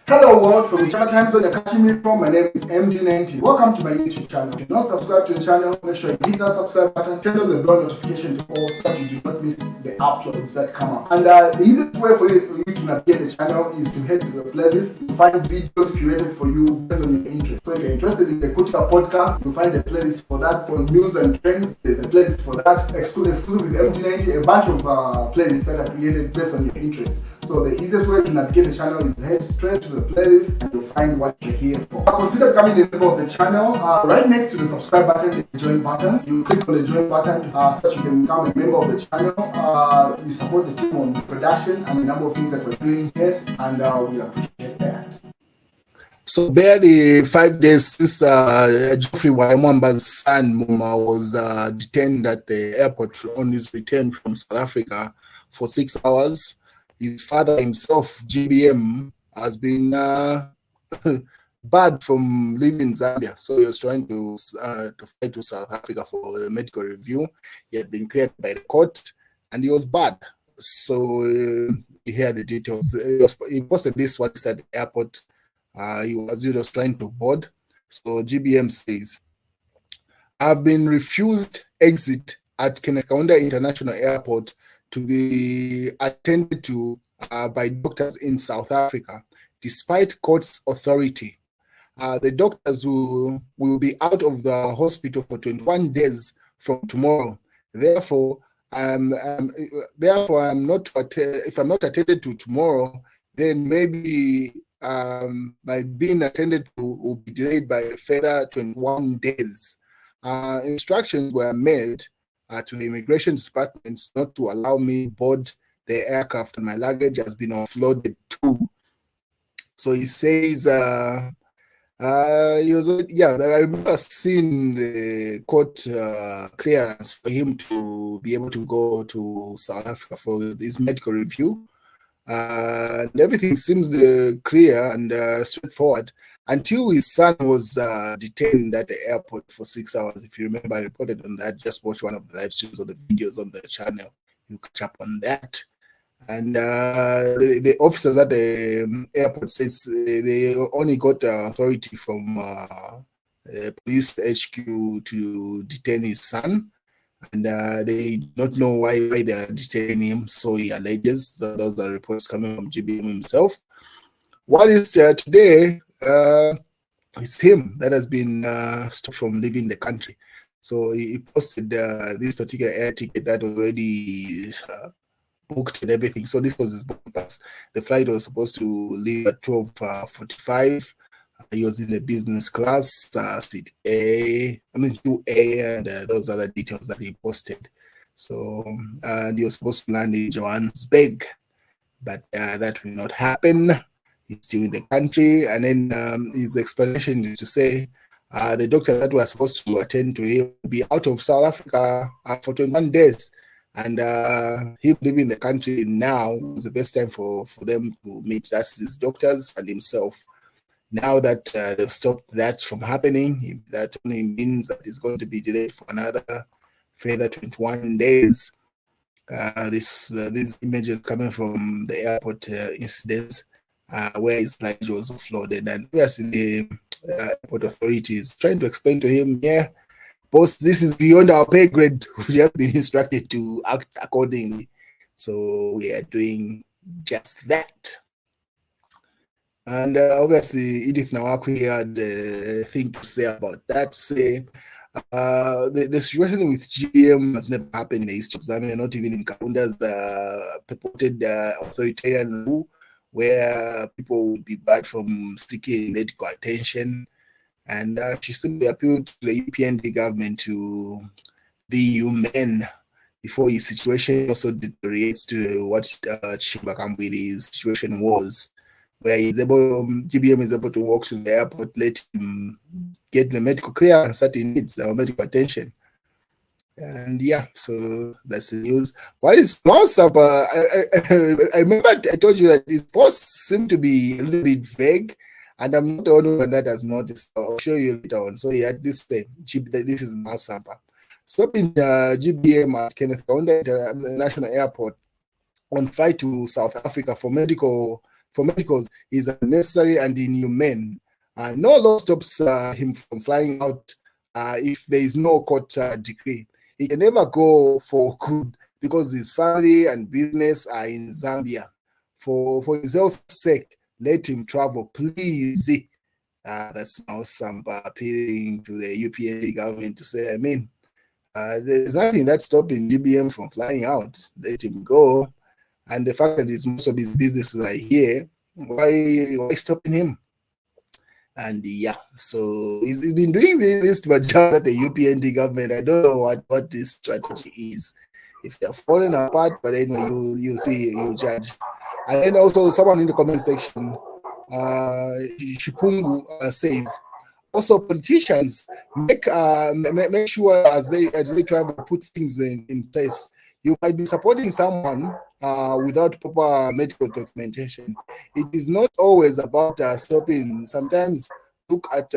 Hello world, from whichever time zone you're catching me from, my name is MG90. Welcome to my YouTube channel. If you're not subscribed to the channel, make sure you hit that subscribe button, turn on the bell notification to all so that you do not miss the uploads that come up. And the easiest way for you to navigate the channel is to head to the playlist, find videos curated for you based on your interest. So if you're interested in the Kutika podcast, you'll find a playlist for that. For news and trends, there's a playlist for that. Exclusive with MG90, a bunch of playlists that are created based on your interest. So the easiest way to navigate the channel is to head straight to the playlist and you'll find what you're here for. Consider becoming a member of the channel. Right next to the subscribe button is the join button. You click on the join button so that you can become a member of the channel. You support the team on production and a number of things that we're doing here, and we appreciate that. So barely 5 days since Geoffrey Waimwamba's son Muma was detained at the airport on his return from South Africa for 6 hours. His father himself, GBM, has been barred from leaving Zambia. So he was trying to fly to South Africa for a medical review. He had been cleared by the court and he was barred. So here the details. He posted this once at the airport. He was trying to board. So GBM says, I've been refused exit at Kenneth Kaunda International Airport to be attended to by doctors in South Africa, despite court's authority. The doctors will be out of the hospital for 21 days from tomorrow. Therefore, I'm not if I'm not attended to tomorrow, then maybe my being attended to will be delayed by a further 21 days. Instructions were made to the immigration departments not to allow me board the aircraft, and my luggage has been offloaded too. So he says, I remember seeing the court clearance for him to be able to go to South Africa for his medical review. And everything seems clear and straightforward until his son was detained at the airport for 6 hours. If you remember, I reported on that. Just watch one of the live streams or the videos on the channel. You catch up on that. And the officers at the airport says they only got authority from police HQ to detain his son. And they don't know why they are detaining him, so he alleges. Those are reports coming from GBM himself. What is today, it's him that has been stopped from leaving the country. So he posted this particular air ticket that was already booked and everything. So this was his boarding pass. The flight was supposed to leave at 12:45. He was in the business class, seat 2A, and those other details that he posted. So, and he was supposed to land in Johannesburg, but that will not happen. He's still in the country. And then his explanation is to say the doctor that was supposed to attend to him will be out of South Africa for 21 days. And him leaving the country now was the best time for them to meet. That's his doctors and himself. Now that they've stopped that from happening, that only means that it's going to be delayed for another further 21 days. These images coming from the airport incidents where his luggage was offloaded, and obviously the airport authorities trying to explain to him, yeah, boss, this is beyond our pay grade. We've just been instructed to act accordingly. So we are doing just that. And obviously, Edith Nawakwi had a thing to say about that. Say the situation with GM has never happened in the history of Zambia, not even in Kaunda's purported authoritarian rule, where people would be barred from seeking medical attention. And she simply appealed to the UPND government to be humane before his situation also deteriorates to what Chimba Kambwili's situation was, where GBM is able to walk to the airport, let him get the medical clearance that he needs, our medical attention. And yeah, so that's the news. What is small stuff? I remember I told you that his posts seem to be a little bit vague, and I'm not the only one that has noticed. I'll show you later on. So he had this thing. This is Sampa. Stopping GBM at Kenneth Kaunda International Airport on flight to South Africa for medical for medicals is unnecessary and inhumane. No law stops him from flying out if there is no court decree. He can never go for good because his family and business are in Zambia. For his health's sake, let him travel, please. That's now Sampa appealing to the UPND government to say, there's nothing that's stopping GBM from flying out. Let him go. And the fact that most of his businesses are here, why stopping him? And yeah, so he's been doing this to adjust at the UPND government. I don't know what this strategy is. If they're falling apart, but anyway, you see, you judge. And then also someone in the comment section, Shipungu says, also politicians make sure as they try to put things in place. You might be supporting someone without proper medical documentation. It is not always about stopping. Sometimes look at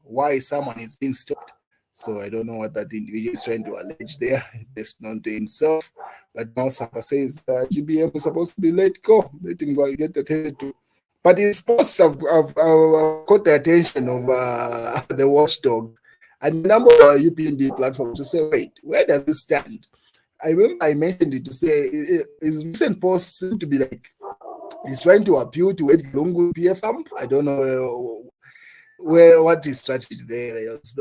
why someone is being stopped. So I don't know what that individual is trying to allege there, based on to himself. But now Sampa says GBM is supposed to be let go. Let him go get attended to. But his posts have caught the attention of the watchdog and a number of UPND platforms to say, wait, where does this stand? I remember I mentioned it to say his recent posts seem to be like he's trying to appeal to Ed Lungu PFM. I don't know what his strategy there is.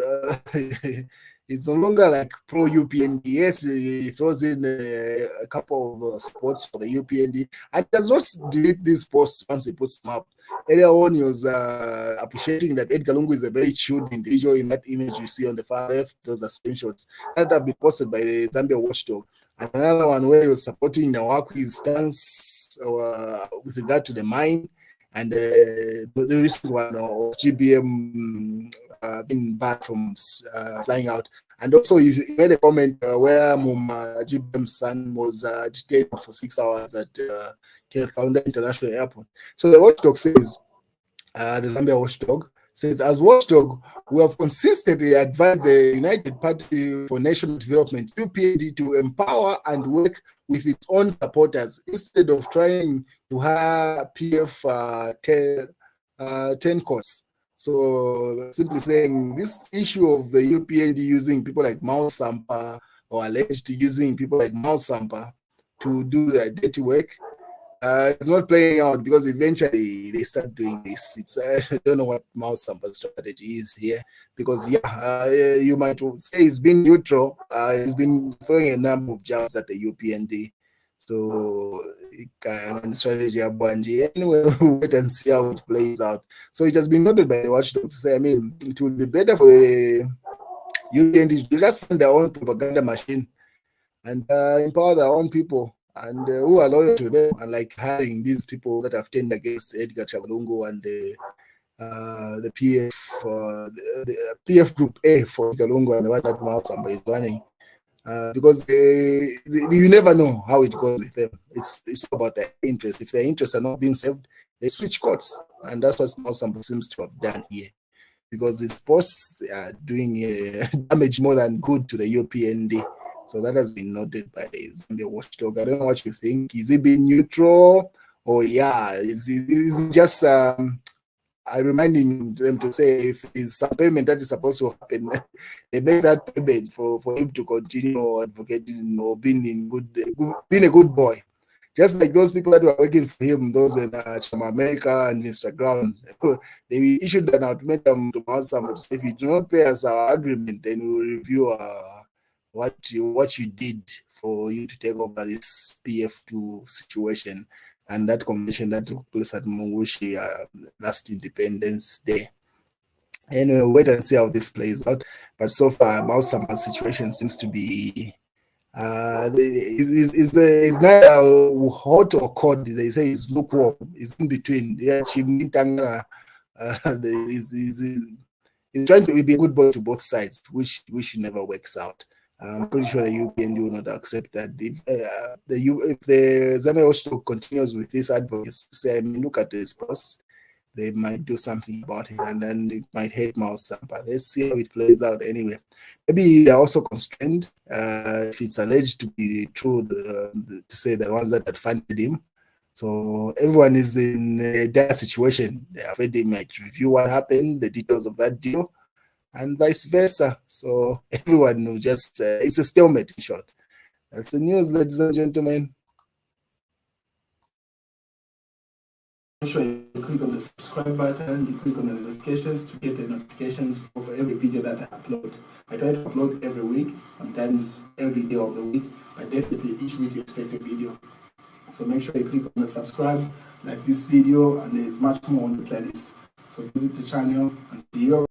It's no longer like pro UPND. Yes, he throws in a couple of supports for the UPND and does not delete these posts once he puts them up. Earlier on, he was appreciating that Edgar Lungu is a very chilled individual in that image you see on the far left. Those are screenshots that have been posted by the Zambia Watchdog. And another one where he was supporting Nawaki's stance with regard to the mine. And the recent one of GBM being banned from flying out. And also, he made a comment where GBM's son was detained for 6 hours at Kenneth Kaunda International Airport. So the watchdog says, the Zambia watchdog says, as watchdog, we have consistently advised the United Party for National Development, UPND, to empower and work with its own supporters instead of trying to hire PF 10 course. So simply saying this issue of the UPND using people like Mao Sampa or alleged using people like Mao Sampa to do their dirty work, it's not playing out because eventually they start doing this. It's I don't know what Mao Sampa's strategy is here because you might say he's been neutral. He's been throwing a number of jabs at the UPND. So strategy anyway, we'll wait and see how it plays out. So it has been noted by the watchdog to say, it would be better for the UPND to just fund their own propaganda machine and empower their own people and who are loyal to them, and like hiring these people that have turned against Edgar Chabalungu and the PF, the PF Group A for Galungu and the one that Mao Samba is running. Because you never know how it goes with them. It's about their interest. If their interests are not being served, they switch courts, and that's what Mao Samba seems to have done here. Because his posts are doing damage more than good to the UPND. So that has been noted by the Zambia watchdog. I don't know what you think. Is he being neutral? Or is he just reminding them to say if it's some payment that is supposed to happen, they make that payment for him to continue advocating or being a good boy. Just like those people that were working for him, those were from America and Mr. Ground. They issued an ultimatum to Master to say, if you do not pay us our agreement, then we will review what you did for you to take over this PF2 situation. And that convention that took place at Mungushi last Independence Day. Anyway, wait and see how this plays out. But so far, Mao Samba's situation seems to be is neither hot or cold. They say it's lukewarm. It's in between. Yeah, he's trying to be a good boy to both sides, which never works out. I'm pretty sure the UPND will not accept that. If the Zambia watchdog continues with this advocacy, say, look at this post, they might do something about it, and then it might hate Mao Sampa. Let's see how it plays out anyway. Maybe they're also constrained, if it's alleged to be true, to say the ones that had funded him So everyone is in a dire situation. They're afraid they might review what happened, the details of that deal, and vice versa. So everyone will just, it's a stalemate in short. That's the news, ladies and gentlemen. Make sure you click on the subscribe button, you click on the notifications to get the notifications of every video that I upload. I try to upload every week, sometimes every day of the week, but definitely each week you expect a video. So make sure you click on the subscribe, like this video, and there's much more on the playlist. So visit the channel and see you.